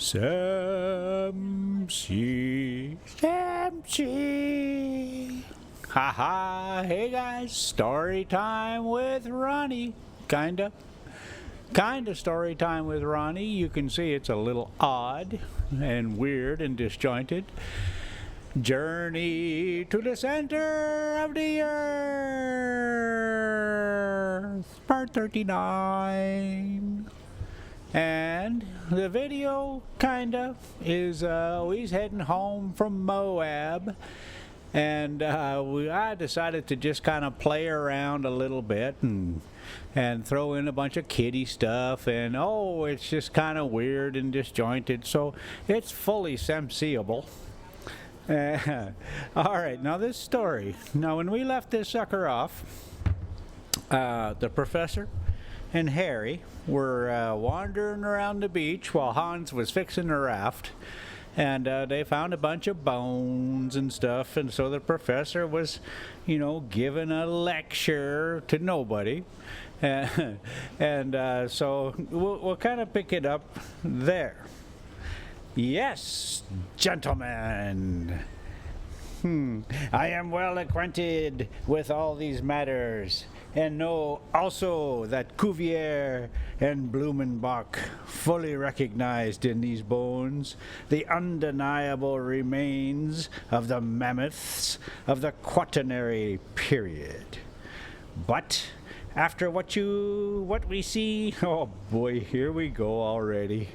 Samsy. Haha, hey guys, story time with Ronnie. Kinda story time with Ronnie. You can see it's a little odd and weird and disjointed. Journey to the center of the earth, part 39. And the video kinda is he's heading home from Moab, and I decided to just kind of play around a little bit and throw in a bunch of kiddie stuff, and it's just kind of weird and disjointed, so it's fully Samseeable. All right, now this story. Now when we left this sucker off, the professor and Harry were wandering around the beach while Hans was fixing a raft, and they found a bunch of bones and stuff, and so the professor was, giving a lecture to nobody, and so we'll kind of pick it up there. Yes, gentlemen. I am well acquainted with all these matters, and know also that Cuvier and Blumenbach fully recognized in these bones the undeniable remains of the mammoths of the Quaternary period. But after what we see, oh boy, here we go already.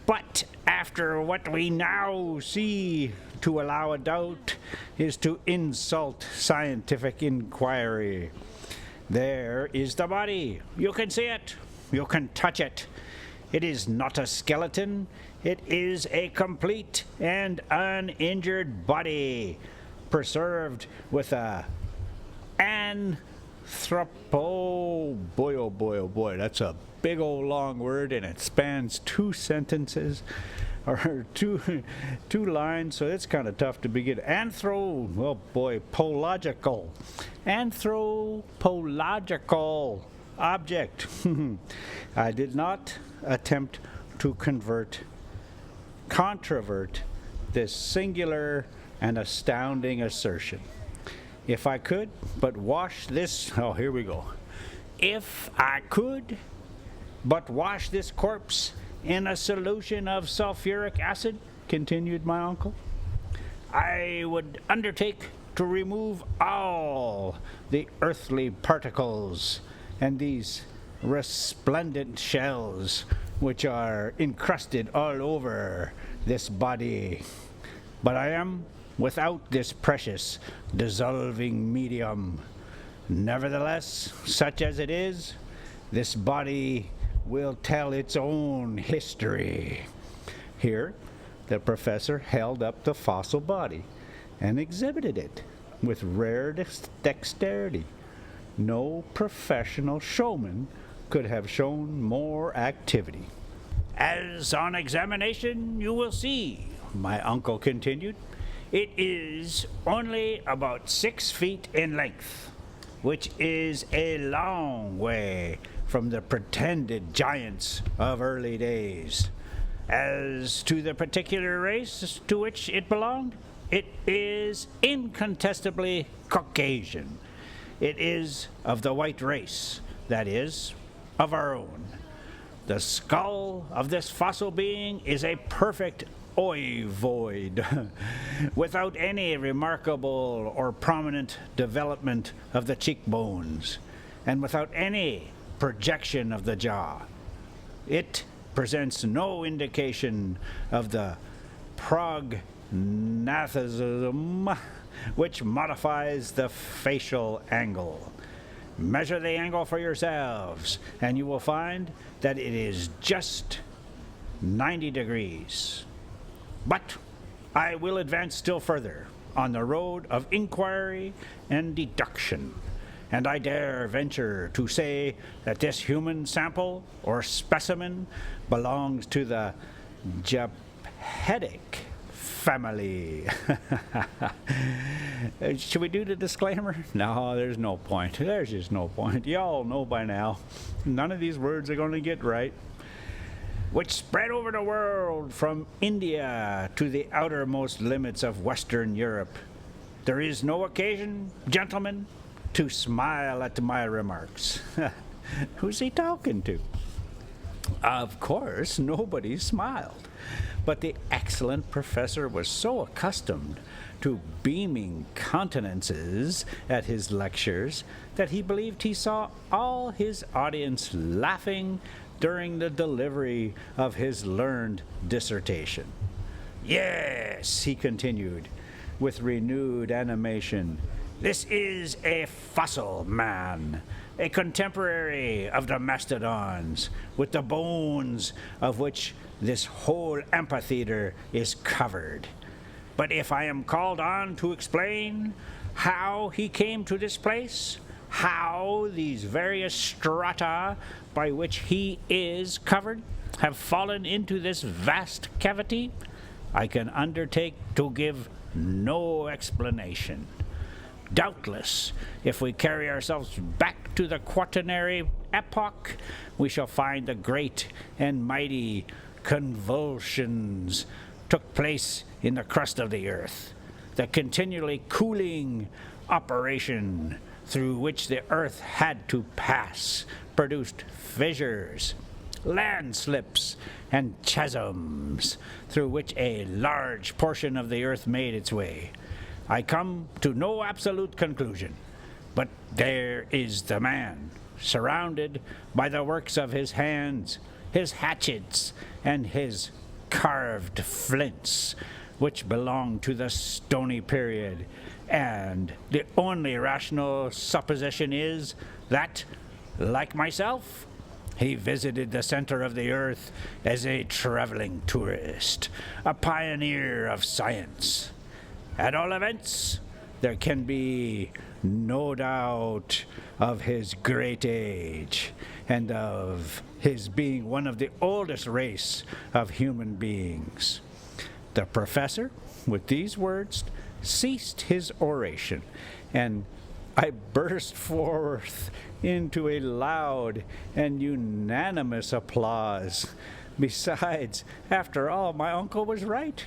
But after what we now see, to allow a doubt is to insult scientific inquiry. There is the body. You can see it. You can touch it. It is not a skeleton. It is a complete and uninjured body, preserved with a oh boy, that's a big old long word, and it spans two sentences, or two lines, so it's kind of tough to begin. Anthropological object. I did not attempt to controvert this singular and astounding assertion. If I could but wash this, here we go. If I could but wash this corpse in a solution of sulfuric acid, continued my uncle, I would undertake to remove all the earthly particles and these resplendent shells which are encrusted all over this body. But I am without this precious dissolving medium. Nevertheless, such as it is, this body will tell its own history. Here, the professor held up the fossil body and exhibited it with rare dexterity. No professional showman could have shown more activity. As on examination you will see, my uncle continued, it is only about 6 feet in length, which is a long way from the pretended giants of early days. As to the particular race to which it belonged, it is incontestably Caucasian. It is of the white race, that is, of our own. The skull of this fossil being is a perfect ovoid, without any remarkable or prominent development of the cheekbones, and without any projection of the jaw. It presents no indication of the prognathism which modifies the facial angle. Measure the angle for yourselves, and you will find that it is just 90 degrees. But I will advance still further on the road of inquiry and deduction, and I dare venture to say that this human sample or specimen belongs to the Japedic family. Should we do the disclaimer? No, there's no point. There's just no point. Y'all know by now, none of these words are going to get right. which spread over the world from India to the outermost limits of Western Europe. There is no occasion, gentlemen, to smile at my remarks. Who's he talking to? Of course, nobody smiled, but the excellent professor was so accustomed to beaming countenances at his lectures that he believed he saw all his audience laughing during the delivery of his learned dissertation. Yes, he continued, with renewed animation, this is a fossil man, a contemporary of the mastodons, with the bones of which this whole amphitheater is covered. But if I am called on to explain how he came to this place, how these various strata by which he is covered have fallen into this vast cavity, I can undertake to give no explanation. Doubtless, if we carry ourselves back to the Quaternary epoch, we shall find the great and mighty convulsions took place in the crust of the earth, the continually cooling operation through which the earth had to pass produced fissures, landslips, and chasms through which a large portion of the earth made its way. I come to no absolute conclusion, but there is the man, surrounded by the works of his hands, his hatchets, and his carved flints, which belong to the Stony period, and the only rational supposition is that, like myself, he visited the center of the earth as a traveling tourist, a pioneer of science. At all events, there can be no doubt of his great age and of his being one of the oldest race of human beings. The professor, with these words, ceased his oration, and I burst forth into a loud and unanimous applause. Besides, after all, my uncle was right.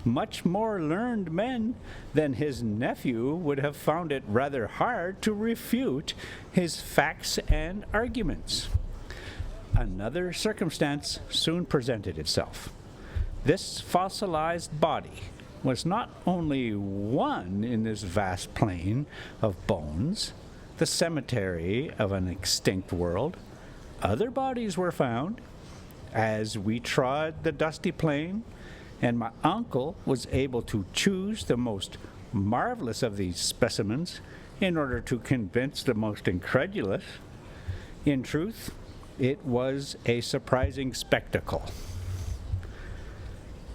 Much more learned men than his nephew would have found it rather hard to refute his facts and arguments. Another circumstance soon presented itself. This fossilized body was not only one in this vast plain of bones, the cemetery of an extinct world. Other bodies were found as we trod the dusty plain, and my uncle was able to choose the most marvelous of these specimens in order to convince the most incredulous. In truth, it was a surprising spectacle.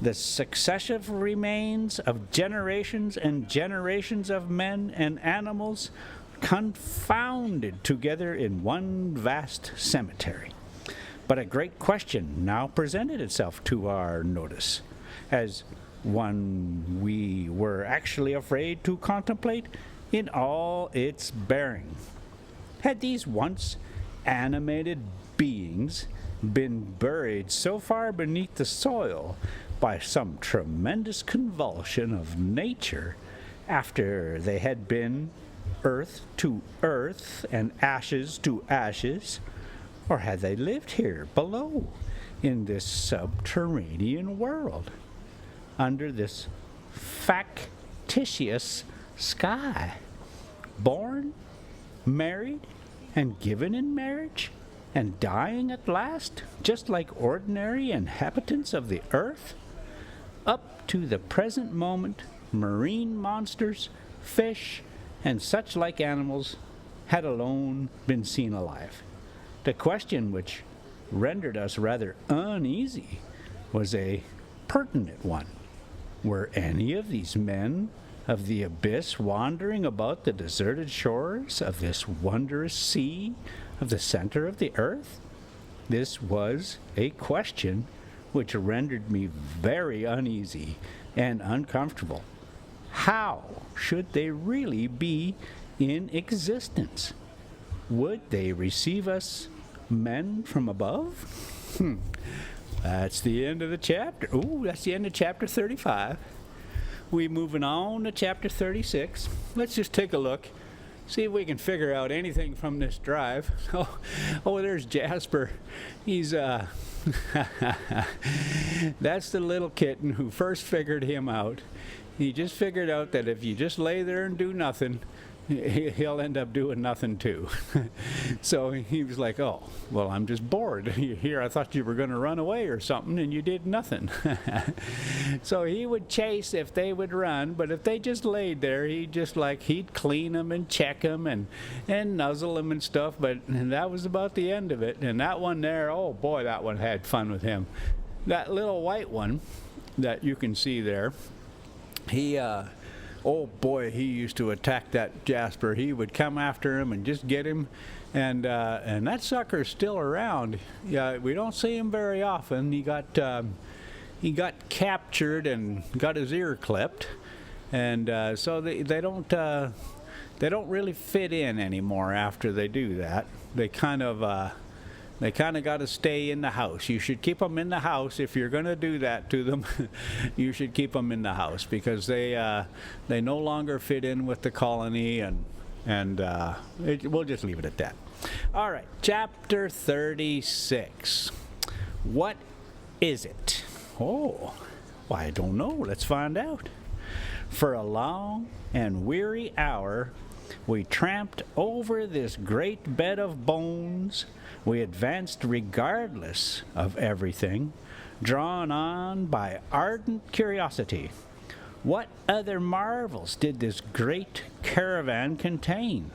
The successive remains of generations and generations of men and animals confounded together in one vast cemetery. But a great question now presented itself to our notice, as one we were actually afraid to contemplate in all its bearing. Had these once animated beings been buried so far beneath the soil by some tremendous convulsion of nature after they had been earth to earth and ashes to ashes, or had they lived here below in this subterranean world under this factitious sky, born, married, and given in marriage, and dying at last, just like ordinary inhabitants of the earth? Up to the present moment, marine monsters, fish, and such like animals had alone been seen alive. The question which rendered us rather uneasy was a pertinent one. Were any of these men of the abyss wandering about the deserted shores of this wondrous sea of the center of the earth? This was a question which rendered me very uneasy and uncomfortable. How should they really be in existence? Would they receive us men from above? That's the end of the chapter. Ooh, that's the end of chapter 35. We're moving on to chapter 36. Let's just take a look, see if we can figure out anything from this drive. Oh, there's Jasper. He's, that's the little kitten who first figured him out. He just figured out that if you just lay there and do nothing, he'll end up doing nothing too. So he was like, oh, well, I'm just bored here. I thought you were going to run away or something, and you did nothing. So he would chase if they would run, but if they just laid there, he'd clean them and check them and nuzzle them and stuff, and that was about the end of it. And that one there, oh boy, that one had fun with him. That little white one that you can see there, he oh boy, he used to attack that Jasper. He would come after him and just get him, and that sucker's still around. Yeah, we don't see him very often. He got captured and got his ear clipped, and so they don't really fit in anymore after they do that. They kind of got to stay in the house. You should keep them in the house if you're going to do that to them. You should keep them in the house because they no longer fit in with the colony, and we'll just leave it at that. All right, chapter 36. What is it? Oh, well, I don't know. Let's find out. For a long and weary hour, we tramped over this great bed of bones. We advanced regardless of everything, drawn on by ardent curiosity. What other marvels did this great caravan contain?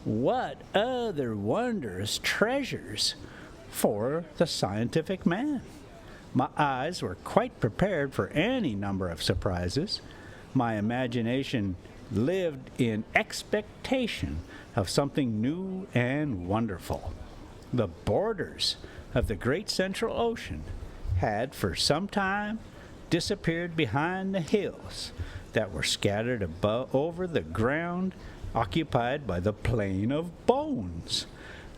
What other wondrous treasures for the scientific man? My eyes were quite prepared for any number of surprises. My imagination lived in expectation of something new and wonderful. The borders of the great central ocean had for some time disappeared behind the hills that were scattered over the ground occupied by the plain of bones.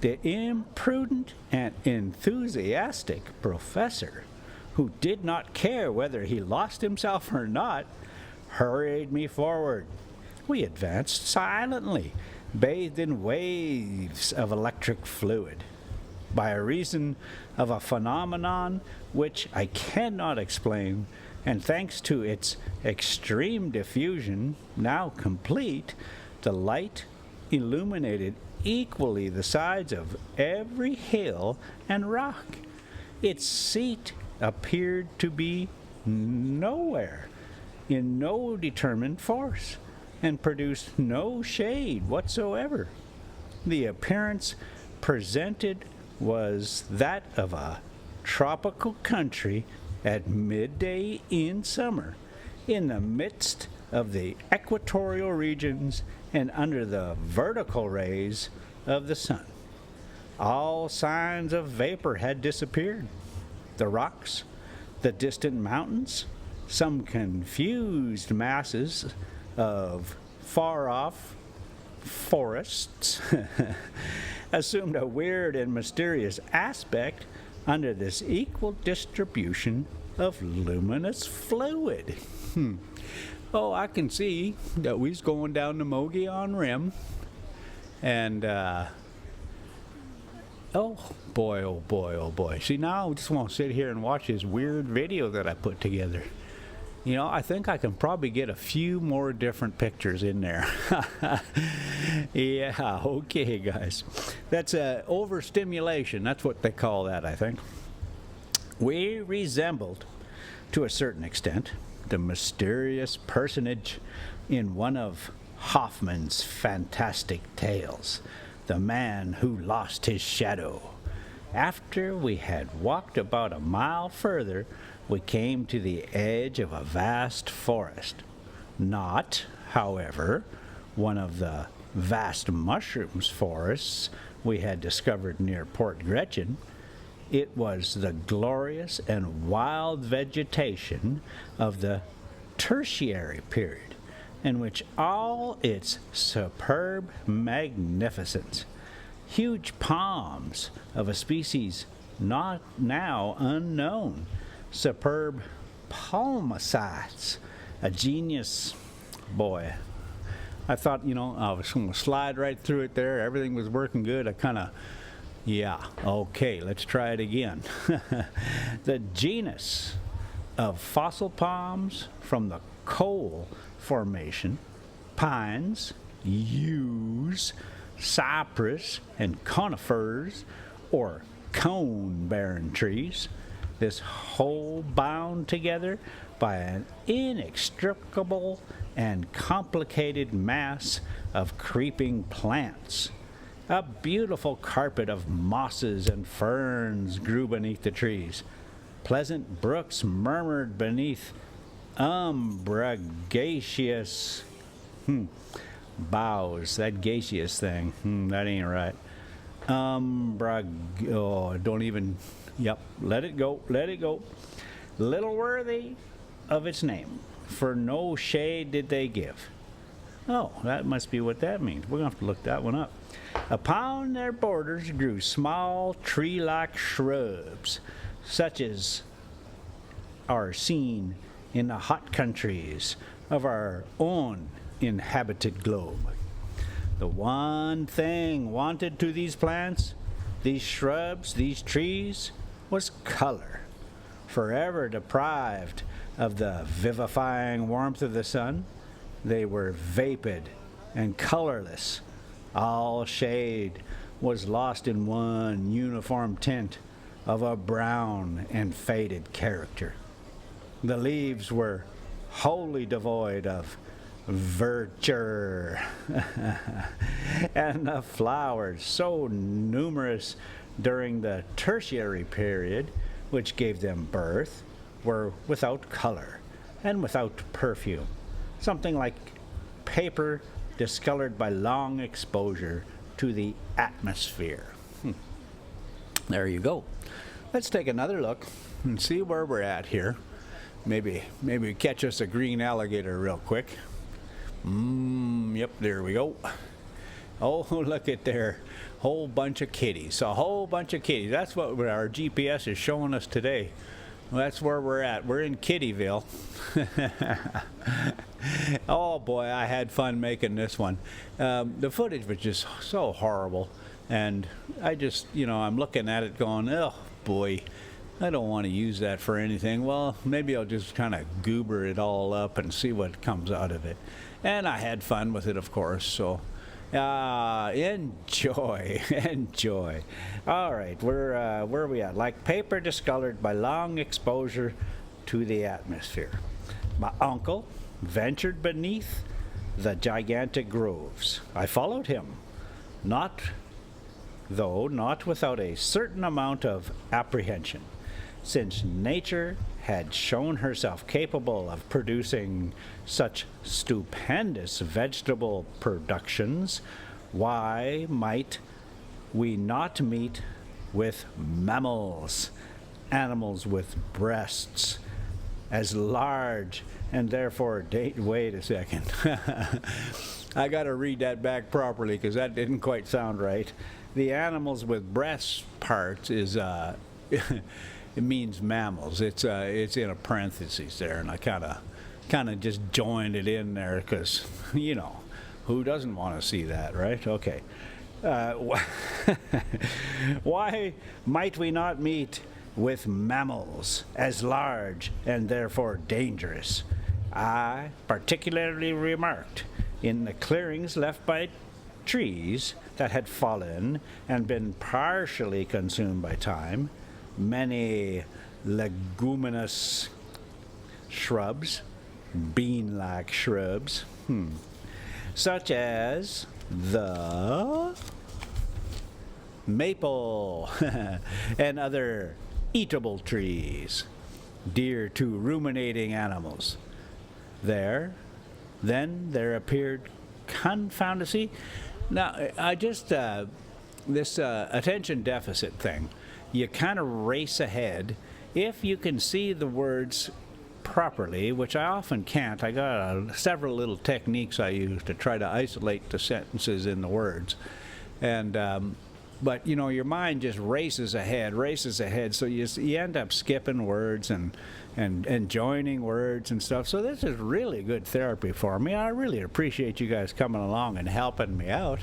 The imprudent and enthusiastic professor, who did not care whether he lost himself or not, hurried me forward. We advanced silently, bathed in waves of electric fluid. By reason of a phenomenon which I cannot explain, and thanks to its extreme diffusion, now complete, the light illuminated equally the sides of every hill and rock. Its seat appeared to be nowhere, in no determined force, and produced no shade whatsoever. The appearance presented was that of a tropical country at midday in summer, in the midst of the equatorial regions and under the vertical rays of the sun. All signs of vapor had disappeared. The rocks, the distant mountains, some confused masses of far-off forests assumed a weird and mysterious aspect under this equal distribution of luminous fluid. Oh, I can see that we's going down the Mogollon Rim, and oh boy, oh boy, oh boy. See, now I just want to sit here and watch this weird video that I put together. You know, I think I can probably get a few more different pictures in there. Yeah, okay, guys. That's overstimulation. That's what they call that, I think. We resembled, to a certain extent, the mysterious personage in one of Hoffman's fantastic tales, the man who lost his shadow. After we had walked about a mile further, we came to the edge of a vast forest. Not, however, one of the vast mushrooms forests we had discovered near Port Gretchen. It was the glorious and wild vegetation of the Tertiary period, in which all its superb magnificence, huge palms of a species not now unknown, superb palmacites, a genius. Boy, I thought, I was going to slide right through it there. Everything was working good. I kind of, yeah, okay, let's try it again. The genus of fossil palms from the coal formation, pines, yews, cypress, and conifers, or cone-bearing trees, this whole bound together by an inextricable and complicated mass of creeping plants. A beautiful carpet of mosses and ferns grew beneath the trees. Pleasant brooks murmured beneath umbragaceous boughs. That gaseous thing, that ain't right. Don't even, yep, let it go. Little worthy of its name, for no shade did they give. Oh, that must be what that means. We're going to have to look that one up. Upon their borders grew small tree-like shrubs, such as are seen in the hot countries of our own inhabited globe. The one thing wanted to these plants, these shrubs, these trees, was color. Forever deprived of the vivifying warmth of the sun, they were vapid and colorless. All shade was lost in one uniform tint of a brown and faded character. The leaves were wholly devoid of verdure, and the flowers, so numerous during the tertiary period which gave them birth, were without color and without perfume, something like paper discolored by long exposure to the atmosphere. There you go. Let's take another look and see where we're at here. Maybe catch us a green alligator real quick. Yep, there we go. Oh, look at there. Whole bunch of kitties. A whole bunch of kitties. That's what our GPS is showing us today. Well, that's where we're at. We're in Kittyville. Oh boy, I had fun making this one. The footage was just so horrible. And I just, I'm looking at it going, oh boy, I don't want to use that for anything. Well, maybe I'll just kind of goober it all up and see what comes out of it. And I had fun with it, of course, so enjoy. All right, where are we at? Like paper discolored by long exposure to the atmosphere. My uncle ventured beneath the gigantic groves. I followed him, not without a certain amount of apprehension, since nature had shown herself capable of producing such stupendous vegetable productions. Why might we not meet with mammals, animals with breasts as large and therefore wait a second. I got to read that back properly because that didn't quite sound right. The animals with breast parts is it means mammals. It's in a parenthesis there, and I kind of just joined it in there because who doesn't want to see that, right? Okay. Why might we not meet with mammals as large and therefore dangerous? I particularly remarked in the clearings left by trees that had fallen and been partially consumed by time, many leguminous shrubs, bean-like shrubs, such as the maple and other eatable trees, dear to ruminating animals. Then there appeared confoundancy. Now, I just, this attention deficit thing, you kind of race ahead. If you can see the words properly, which I often can't, I got several little techniques I use to try to isolate the sentences in the words. And But you know, your mind just races ahead. So you end up skipping words and joining words and stuff. So this is really good therapy for me. I really appreciate you guys coming along and helping me out.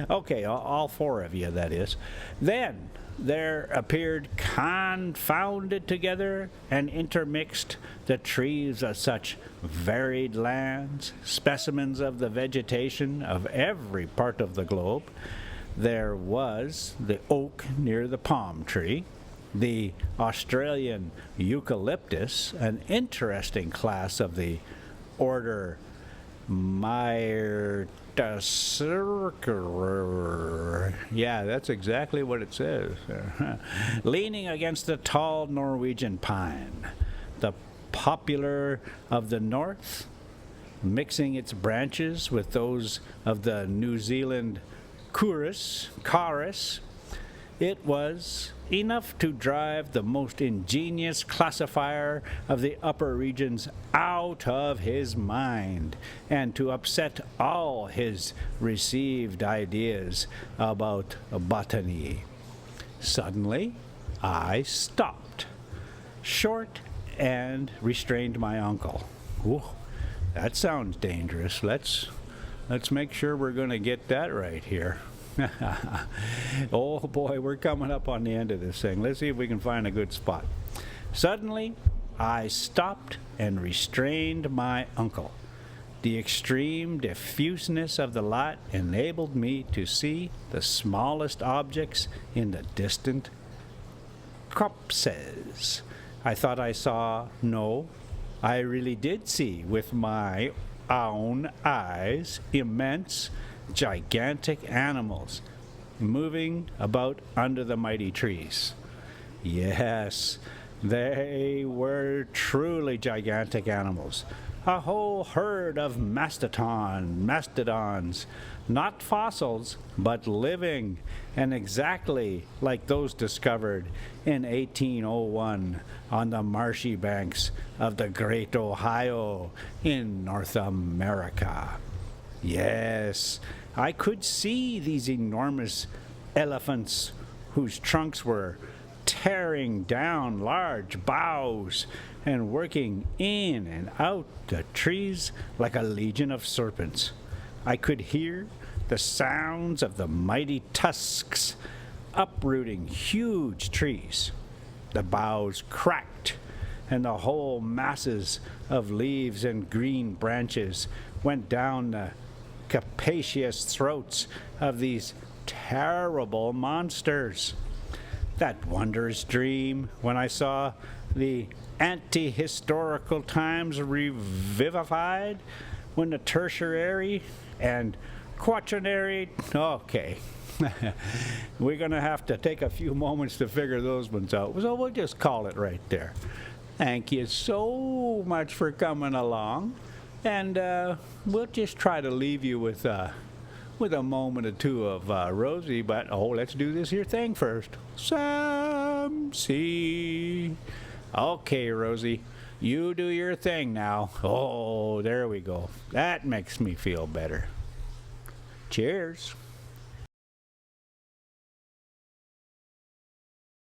Okay, all four of you, that is. Then there appeared confounded together and intermixed the trees of such varied lands, specimens of the vegetation of every part of the globe. There was the oak near the palm tree, the Australian eucalyptus, an interesting class of the order Myrtaceae. Yeah, that's exactly what it says. Leaning against the tall Norwegian pine, the popular of the north, mixing its branches with those of the New Zealand Carus, it was enough to drive the most ingenious classifier of the upper regions out of his mind and to upset all his received ideas about botany. Suddenly, I stopped, short, and restrained my uncle. Ooh, that sounds dangerous. Let's make sure we're going to get that right here. Oh boy, we're coming up on the end of this thing. Let's see if we can find a good spot. Suddenly, I stopped and restrained my uncle. The extreme diffuseness of the light enabled me to see the smallest objects in the distant copses. I thought I saw, no, I really did see with my own eyes immense, gigantic animals moving about under the mighty trees. Yes, they were truly gigantic animals. A whole herd of mastodons, not fossils, but living, and exactly like those discovered in 1801 on the marshy banks of the Great Ohio in North America. Yes, I could see these enormous elephants whose trunks were tearing down large boughs and working in and out the trees like a legion of serpents. I could hear the sounds of the mighty tusks uprooting huge trees. The boughs cracked, and the whole masses of leaves and green branches went down the capacious throats of these terrible monsters. That wondrous dream when I saw the anti-historical times revivified, when the tertiary and quaternary, okay, we're going to have to take a few moments to figure those ones out, so we'll just call it right there. Thank you so much for coming along. And we'll just try to leave you with a moment or two of Rosie, but let's do this here thing first. Sam C. Okay, Rosie, you do your thing now. Oh, there we go. That makes me feel better. Cheers.